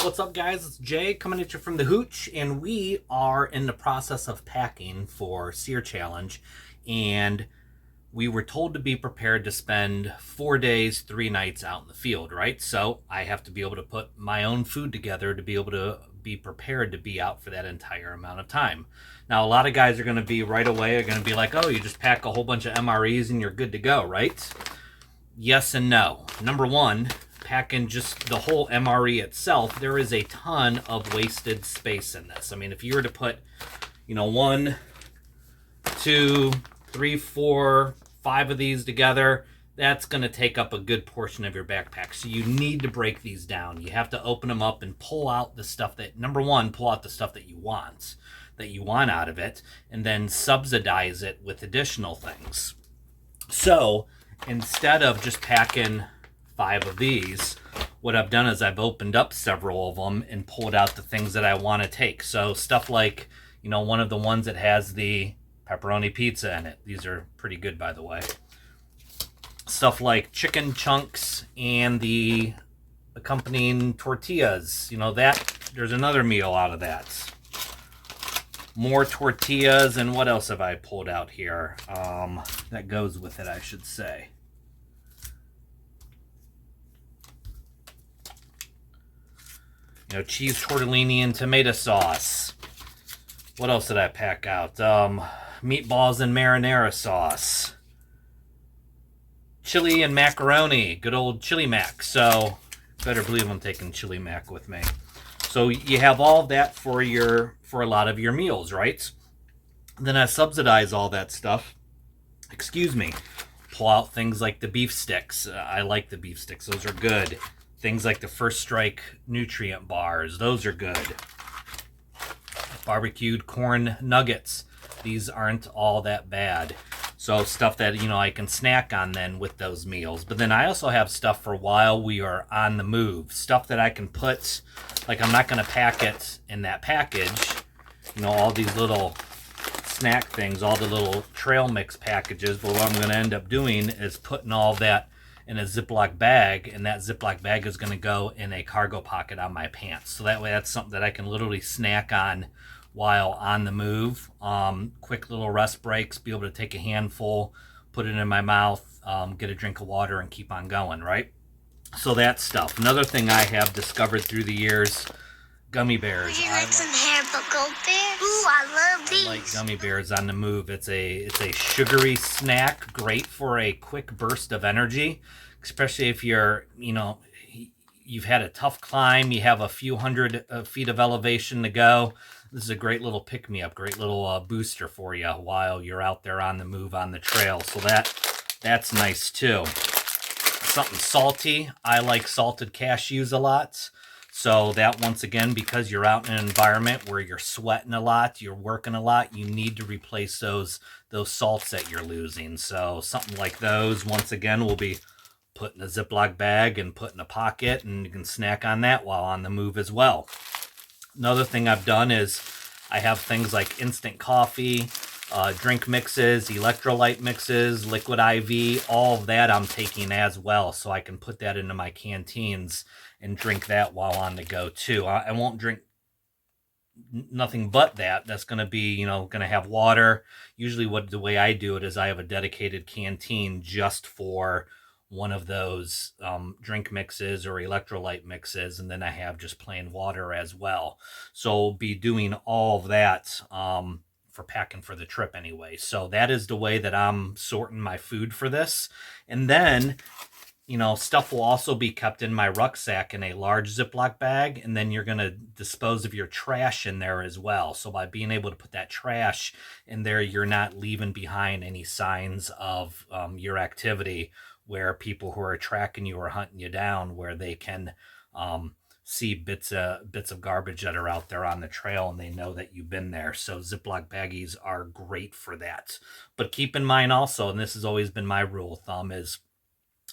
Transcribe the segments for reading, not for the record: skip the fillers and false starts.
What's up, guys? It's Jay coming at you from the Hooch, and we are in the process of packing for SERE Challenge, and we were told to be prepared to spend 4 days, 3 nights out in the field, right? So I have to be able to put my own food together to be able to be prepared to be out for that entire amount of time. Now, a lot of guys are going to be right away, are going to be like, oh, you just pack a whole bunch of MREs and you're good to go, right? Yes and no. Number one, packing just the whole MRE itself, there is a ton of wasted space in this. I mean, if you were to put, 1, 2, 3, 4, 5 of these together, that's going to take up a good portion of your backpack. So you need to break these down. You have to open them up and pull out the stuff that, number one, pull out the stuff that you want out of it, and then subsidize it with additional things. So instead of just packing 5 of these, what I've done is I've opened up several of them and pulled out the things that I want to take. So stuff like, one of the ones that has the pepperoni pizza in it. These are pretty good, by the way. Stuff like chicken chunks and the accompanying tortillas. There's another meal out of that. More tortillas, and what else have I pulled out here? That goes with it, I should say. Cheese tortellini and tomato sauce. What else did I pack out? Meatballs and marinara sauce. Chili and macaroni. Good old chili mac. So, better believe I'm taking chili mac with me. So you have all that for a lot of your meals, right? Then I subsidize all that stuff. Pull out things like the beef sticks. I like the beef sticks. Those are good. Things like the First Strike nutrient bars. Those are good. Barbecued corn nuggets. These aren't all that bad. So stuff that, I can snack on then with those meals. But then I also have stuff for while we are on the move. Stuff that I can put, like I'm not going to pack it in that package. All these little snack things, all the little trail mix packages. But what I'm going to end up doing is putting all that in a Ziploc bag, and that Ziploc bag is going to go in a cargo pocket on my pants. So that way that's something that I can literally snack on while on the move. Quick little rest breaks, be able to take a handful, put it in my mouth, get a drink of water, and keep on going, right? So that stuff. Another thing I have discovered through the years, gummy bears. Would you like some Haribo bears? Ooh, I love these. I like gummy bears on the move. It's a sugary snack, great for a quick burst of energy, especially if you're, you've had a tough climb, you have a few hundred feet of elevation to go. This is a great little pick-me-up, great little booster for you while you're out there on the move on the trail. So that's nice too. Something salty. I like salted cashews a lot. So that, once again, because you're out in an environment where you're sweating a lot, you're working a lot, you need to replace those salts that you're losing. So something like those, once again, will be put in a Ziploc bag and put in a pocket, and you can snack on that while on the move as well. Another thing I've done is I have things like instant coffee, drink mixes, electrolyte mixes, liquid IV, all of that I'm taking as well, so I can put that into my canteens and drink that while on the go too. I won't drink nothing but that. That's going to be, going to have water. Usually the way I do it is I have a dedicated canteen just for one of those drink mixes or electrolyte mixes, and then I have just plain water as well. So I'll be doing all of that for packing for the trip anyway. So that is the way that I'm sorting my food for this. And then, stuff will also be kept in my rucksack in a large Ziploc bag, and then you're going to dispose of your trash in there as well. So by being able to put that trash in there, you're not leaving behind any signs of your activity, where people who are tracking you or hunting you down, where they can see bits of garbage that are out there on the trail, and they know that you've been there. So Ziploc baggies are great for that. But keep in mind also, and this has always been my rule of thumb, is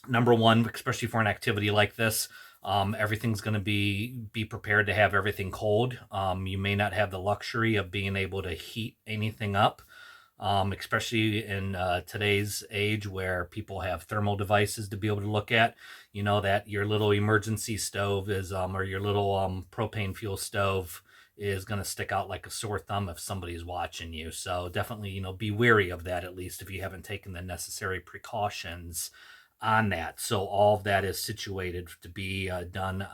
number one, especially for an activity like this, everything's going to be prepared to have everything cold. You may not have the luxury of being able to heat anything up. especially in today's age where people have thermal devices to be able to look at. You know that your little emergency stove is, or your little propane fuel stove is going to stick out like a sore thumb if somebody's watching you. So definitely, be wary of that, at least if you haven't taken the necessary precautions on that. So all of that is situated to be done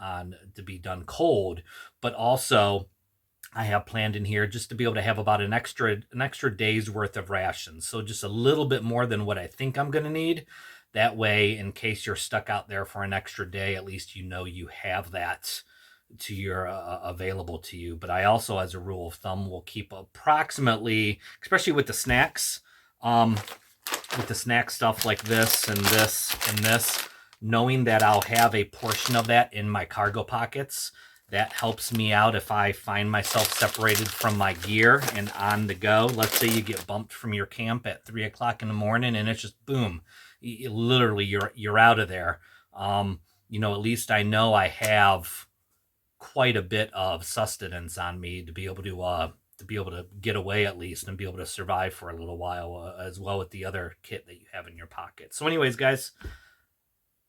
cold, but also I have planned in here just to be able to have about an extra day's worth of rations. So just a little bit more than what I think I'm going to need. That way, in case you're stuck out there for an extra day, at least you have that to your available to you. But I also, as a rule of thumb, will keep approximately, especially with the snacks, with the snack stuff like this and this and this, knowing that I'll have a portion of that in my cargo pockets. That helps me out if I find myself separated from my gear and on the go. Let's say you get bumped from your camp at 3 o'clock in the morning and it's just boom, literally you're out of there. At least I know I have quite a bit of sustenance on me to be able to get away at least and be able to survive for a little while, as well with the other kit that you have in your pocket. So anyways, guys,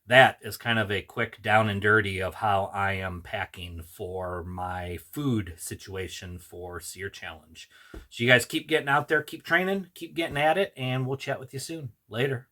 that is kind of a quick down and dirty of how I am packing for my food situation for SERE Challenge. So you guys keep getting out there, keep training, keep getting at it, and we'll chat with you soon. Later.